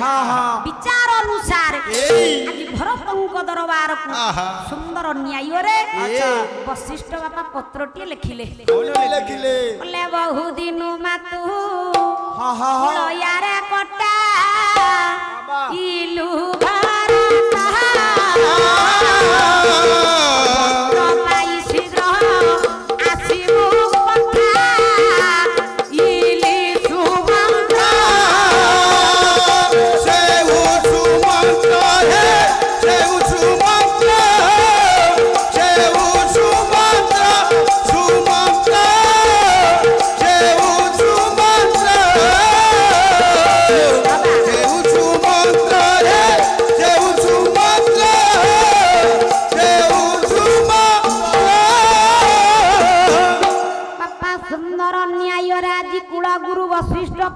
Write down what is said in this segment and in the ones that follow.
विचार अनुसार आज भरतंक दरबार को सुंदर न्याय रे वशिष्ठ बापा पत्रटी लिखिले बोले बहु दिन मातु यारे कटा इलु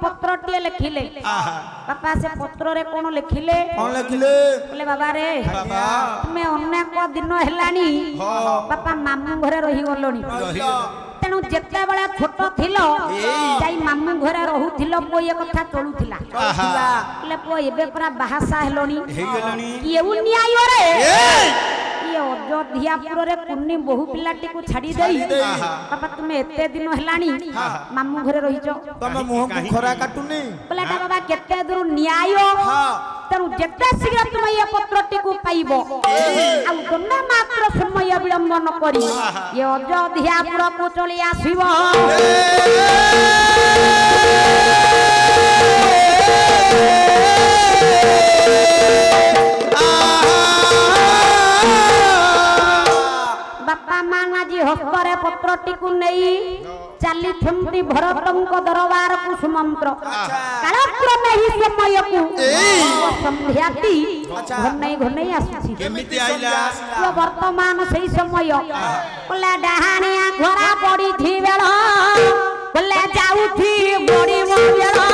पत्र लिखिले बापा से पत्र रे कोन लिखिले बोले बाबा रे तुम्हें अनेक दिन हेलानी बापा मामू घरे रही गलोनी तेणु जेते बेले छोट थिलो जाई मामू घरे रहूथिलो पो ये कथा चलुथिला बोले पो एबे पूरा बाहासा हेलोनी केउ न्याय रे ये अयोध्यापुर रे कुन्नी बहु पिलाटी को छाड़ी देई बाबा तुम्हें एते दिन हेलानी मामू घरे रहिजो तमे मुह को खरा काटुनी बोले बाबा केते दूर न्याय तेणु जेते शीघ्र तुम ये पत्रटी को पाइबो आ गन्ना मात्र समय विलंब न करी ये अयोध्यापुर को चली आसीबो बापा माना जी हस्तरे पत्रटी को नहीं चली थमती भरतंक दरबार को सुमंत्र कालक्रमे ही समय को संध्याती घन्नै घन्नै आसी केमिति आइला तो वर्तमान सही समय बोले डहानिया घोरा पड़ी थी बेला बोले जाउथी बड़ी बेला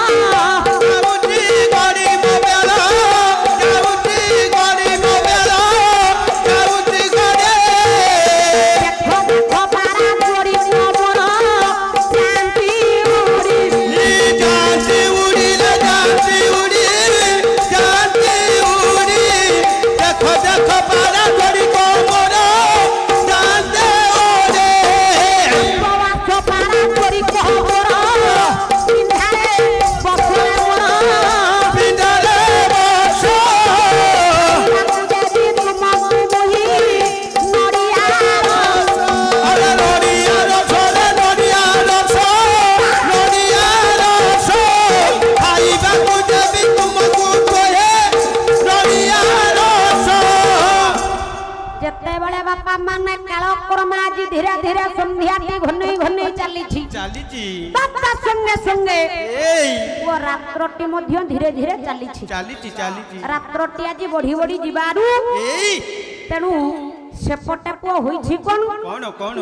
धीरे धीरे संध्या घन्नै घन्नै चली बापा संगे संगे वो रात्रटी मध्य धीरे धीरे चली रात्रटी आज बढ़ी बढ़ी जीवारू तेणु सेपटे पुओ होइछि कोन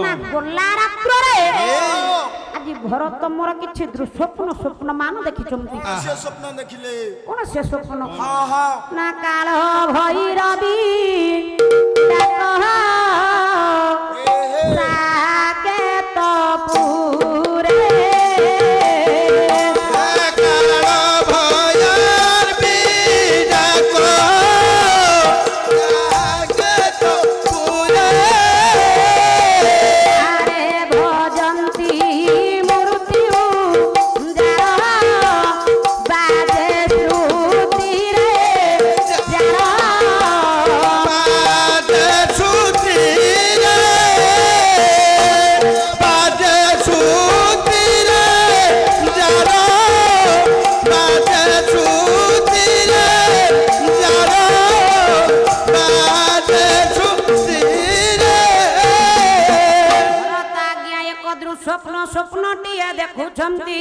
ना गोला रात्र रे आज भरत मोर किछि दृश्यपूर्ण स्वप्न मान देखिछंती से स्वप्न देखिले कोन से स्वप्न हां ना काल भैरवी डाक साकेत पुरे स्वप्न स्वप्नटिए देखुछंती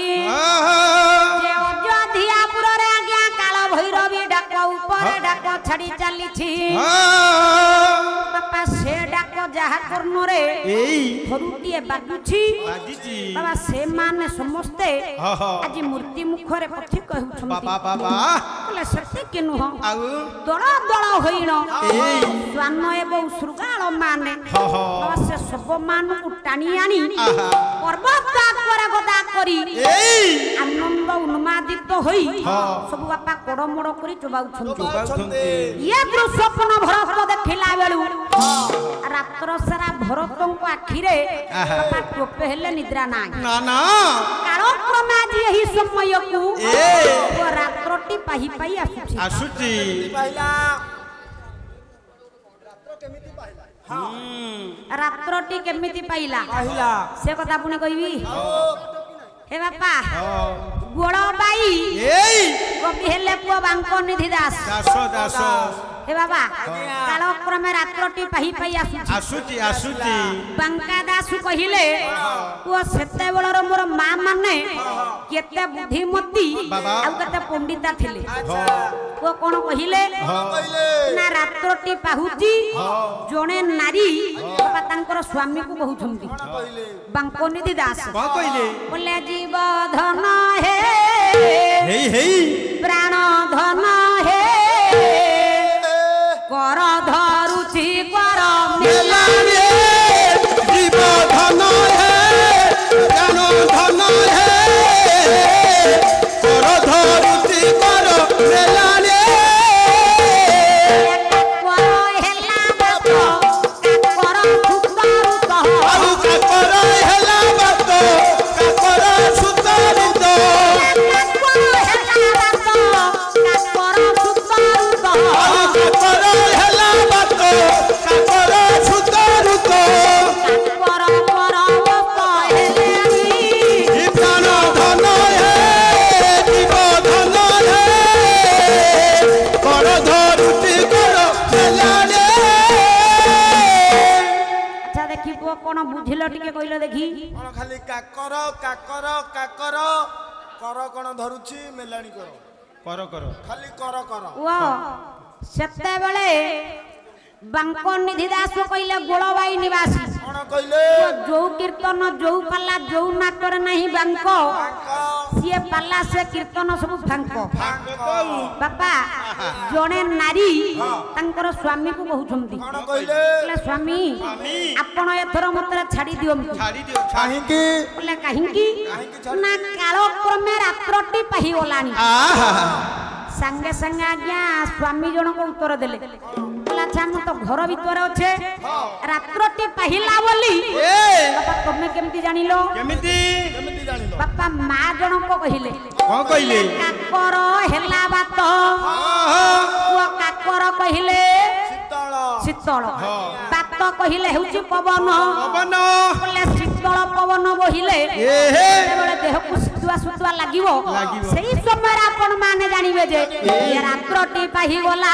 जे अयोध्यापुर रे आज्ञा काल भैरवी डाक ऊपर डाक छाड़ी चली छी बापा से डाक जहा कर्ण रे थरुटिए बाजुछि बाबा से माने समस्ते आज मूर्ति मुख रे पथि कहउछंती बाबा କଲେ ସେତିକି ନୁହଁ ଆଉ ଦଳ ଦଳ ହୋଇଣ ସ୍ୱାନ ଏବଂ ଶୃଗାଳ ମାନେ ସେ ସବୁ ମାନଙ୍କୁ ଟାଣି ଆଣି ପର୍ବତ ଆଗରେ ଗଦା କରି ଆନନ୍ଦ ଉନ୍ମାଦିତ ହୋଇ ସବୁ ବାପା କଡ଼ମଡ଼ କରି ଚୋବାଉଛନ୍ତି ଇଏ ଦୃଶ୍ୟ ଭରତ ଦେଖିଲା ବେଳୁ ରାତ୍ର ସାରା ଭରତଙ୍କ ଆଖିରେ ବାପା ଟୋପେ ହେଲେ ନିଦ୍ରା ନାହିଁ କାଳକ୍ରମେ ଆଜି ଏହି ସମୟକୁ ରାତ୍ରଟି ପାହି ପାଇ ଆସୁଛି ରାତ୍ରଟି କେମିତି ପାଇଲା ସେ କଥା ପୁଣି କହିବି हे बापा गोड़ बाई कवि हेले पुआ बांको निधि दास हे बाबा कालक्रमे रात्रटी पाही पाई आसुची बांका दास कहिले पुआ सेते बेलर मोर मां माने केते बुद्धिमती आ केते पंडिता थिले पुआ कोन कहिले ना रात्रटी पाहुची जणे नारी बाबा तांकर स्वामी को बहुछंती बांको निधि दास कोन कहिले बोले जीव धन हे प्राण धन हे कर धरुची कर मेलाने जीव धन हे प्राण धन हे कर धरुची कर मेलाने बुझिल टिके कइलो देखी कोन खाली काकर काकर काकर कर कोन धरुची मेलाणी कर खाली कर वो सेते बेले बांको निधि दास कइले गोळबाई निवासी कोन कइले जो कीर्तन जो पाला जो नाकर नहीं बांको सिए पाला से कीर्तन सब फांको बापा जणे नारी तांकर स्वामी को बहुछंती कोन कइले स्वामी आपण एथर मते छाडी दियो काहेकि बोले काहेकि ना कालक्रमे रात्रटी पाही गलानी संगे संगे आज्ञा स्वामी जन को उत्तर देले अच्छा हम तो घर भीतर अच्छे रात्रटी पाहिला बोली बापा तुमे केमती जानिलो केमती जानिलो बापा मां जन को कहिले कोन कहिले काकर हेला बात वो काकर कहिले शीतल बात कहिले हेउची पवन बोले शीतल पवन बहिले बेले देह को सुतुआ लागिवो सेही समय आपण माने जानिबे जे ये रात्रटी पाही गला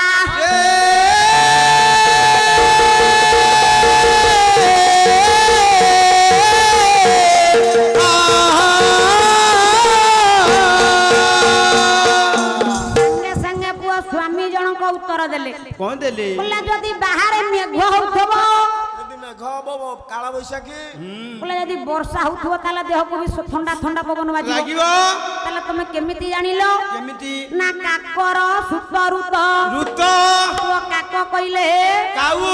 संगे पुआ स्वामी जन को उत्तर देले कोन देले बोला जदी बाहर मेघ होथबो मेघ हबो काला बैसाखी बोला जदी वर्षा होथबो ताले देह को भी ठंडा ठंडा पवन लागिवो ताले तुमे केमिति जानिलो केमिति ना काकर सुतरुत रुत तो काक कइले काऊ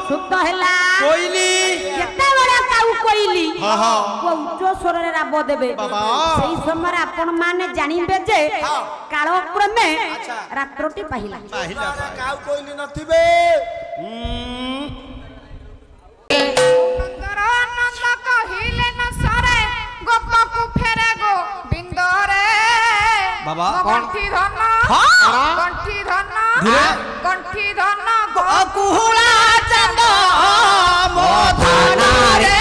सुत हैला कोइली केते बडा काऊ कइली वो उच्च स्वर रे राब देबे सेही समय आपण माने जानिबे जे कालक्रमे रात्रटी पाहिला काऊ कोइली नथिबे कहिले न सरे गोपकु फेरे गो बिंदरे बाबा कंठी धन कंठी धन कुहुला चंद मोधना रे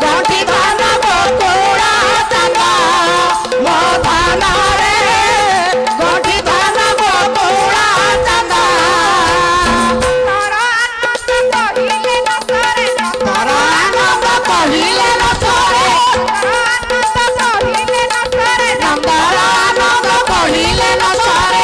कंठी धन कुहुला चंद मोधना रे कंठी धन कुहुला चंद कहिले न सरे कहिले न सरे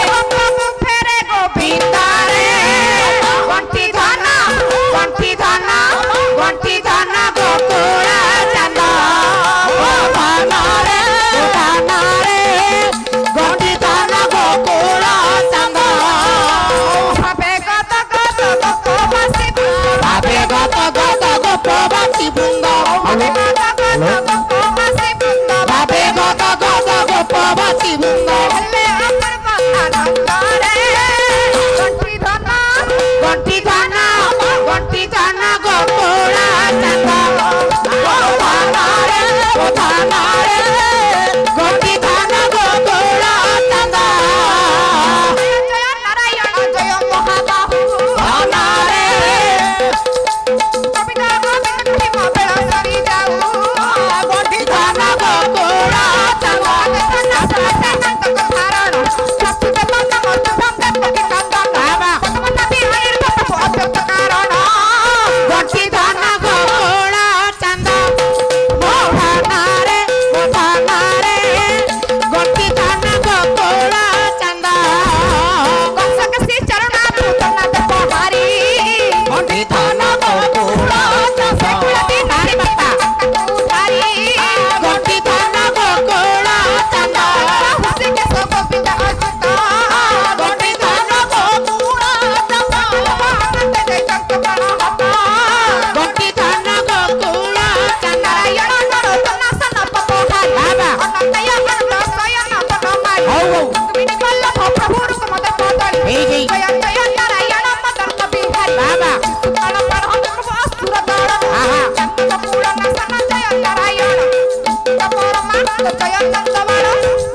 जय नंदवार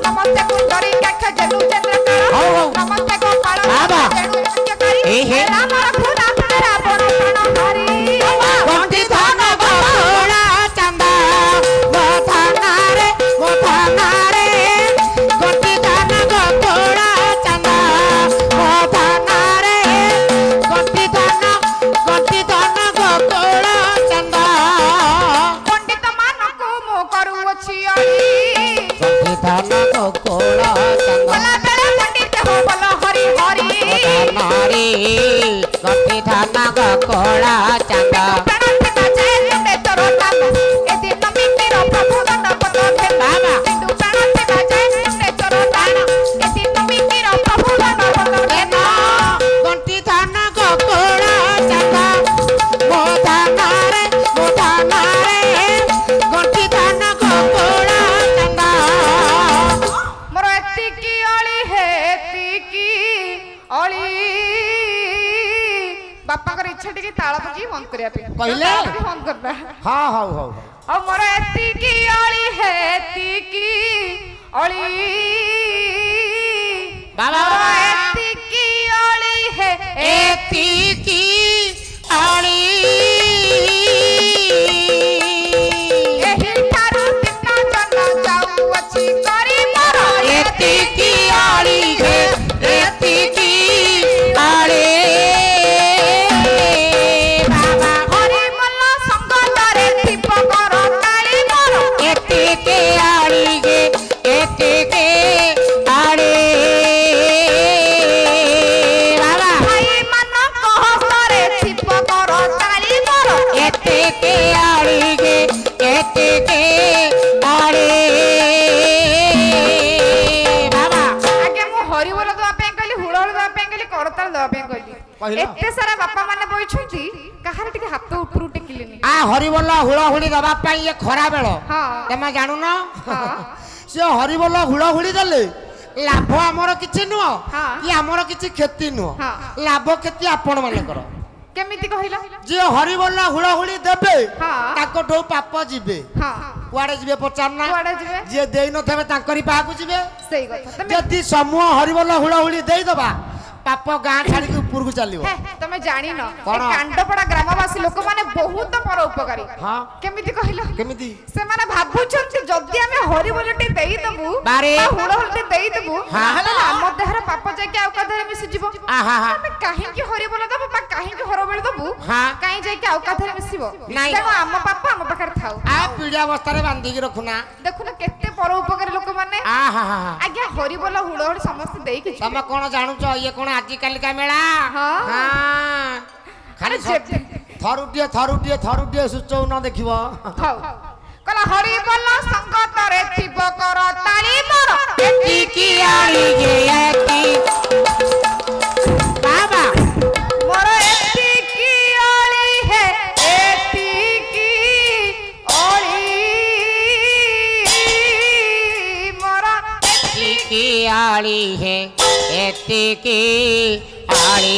नमस्ते कुंडरी कक्ष जनु चंद्रकार नमस्ते गोपाल जनु यज्ञकारी राम रघुनाथ तेरा बड़ प्रणहारी गंठी धन गोकुला चंदा मोथाना रे गंठी धन गोकुला चंदा मोथाना रे गंठी धन गोकुला चंदा पंडित मानको मो करूअछि गंठी धन गोकुला चंदा भला बेला पंडित हो बोलो हरि हरि नारी गंठी धन गोकुला चंदा प्रणति बजाए तुमने तोरो नाम ए दिन मिट्टी रो प्रभु दंड पतो बाबा सिंधु प्रणति बजाए तुमने तोरो नाम ए दिन मिट्टी रो प्रभु दंड पतो गंठी धन गोकुला चंदा मोथाना रे गंठी धन गोकुला चंदा मोर एतिकी अली हे एतिकी अली बापा कर इच्छा टिके ताला पकी बंद करिया पे पहिले? बंद करबा हाँ हाँ हाँ और मोर एतिकी अली हे एतिकी अली बाबा। मोर एतिकी अली हे एतिकी आली एही थारु तिन्ना जन जाऊ अछि करी मोर एतिकी आली है एतिकी आली बाबा हरि मल्ल संग तारे दीप कर काली मोर एतिकी आली है एतिकी आली बाबा भाई मन कह तारे दीप कर काली मोर एतिकी आली है एतिकी आली बाबा आगे मु हरि बोल दवा पे कहली हुळहुळ दवा पे कहली करताल दवा पे कहली पहिला? एते सारा बापा माने बइछुंती काहार टिके हाथ ऊपर टेकिलेनी आ हरिबोल हुळहुଳି दबा ପାଇଁ ये खरा बेଳ ହଁ। ତମେ ଜାଣୁନ ହଁ। ସେ ହରିବୋଲ ହୁଳହୁଳି ଦେଲେ ଲାଭ ଆମର କିଛି ନୁହଁ ହଁ। କି ଆମର କିଛି କ୍ଷତି ନୁହଁ ହଁ। ଲାଭ କ୍ଷତି ଆପଣ ମାନଙ୍କର केमिति कहिला ଯିଏ ହରିବୋଲ ହୁଳହୁଳି ଦେବେ ହଁ। ତାଙ୍କଠୁ ପାପ ଯିବେ हां କୁଆଡେ ଯିବେ ପଚାରୁନା କୁଆଡେ ଯିବେ? ଯିଏ ଦେଇ ନଥିବେ ତାଙ୍କରି ପାହାକୁ ଯିବେ सेही कथा तमे ଯଦି ସମୂହ ହରିବୋଲ ହୁଳହୁଳି ଦେଇଦବା पाप गाँ छाड़ी उपरକୁ ଚାଲିବ ତମେ ଜାଣିନ କଣ? ଏ କାଣ୍ଡପଡା ଗ୍ରାମବାସୀ ଲୋକମାନେ ବହୁତ ପରୋପକାରୀ ହଁ କେମିତି କହିଲ କେମିତି ସେମାନେ ଭାବୁଛନ୍ତି ଯଦି ଆମେ ହରିବୋଲଟି ଦେଇଦବୁ ବାରେ। ବା ହୁଳହୁଳିଟି ଦେଇଦବୁ ହଁ। ତାହେଲେ ଆମ ଦେହର ପାପ ଯାଇକି ଆଉ କାହା ଦେହରେ ମିଶିଯିବ ଆହା ହା। ଆମେ କାହିଁକି ହରିବୋଲ ଦବୁ ବା କାହିଁକି ହରବୋଲ ଦବୁ ହଁ। କାହିଁ ଯାଇକି ଆଉ କାହା ଦେହରେ ମିଶିବ ନାଇଁ। ତେଣୁ ଆମ ପାପ ଆମ ପାଖରେ ଥାଉ आ पीड़ा अवस्था बांधिकी रखुना ଦେଖୁନ କେତେ ପରୋପକାରୀ ଲୋକମାନେ आहा ଆଜ୍ଞା ହରିବୋଲ हुड़हुड़ ସମସ୍ତେ ଦେଇକି ଯିବେ। तमे कौन जानुच ये कौन आजिकल का मेला हाँ। खाली अरे जेब- थरुटिए सुचौ न देखिबो ହଉ କହିଲା ହରିବୋଲ ସଙ୍ଗତରେ ଥିବ କର ତାଳି ମୋର एकी आली गे एकी बाबा ମୋର ଏତିକି ଅଳି ହେ ଏତିକି ଅଳି ମୋର एकी आली है एकी आली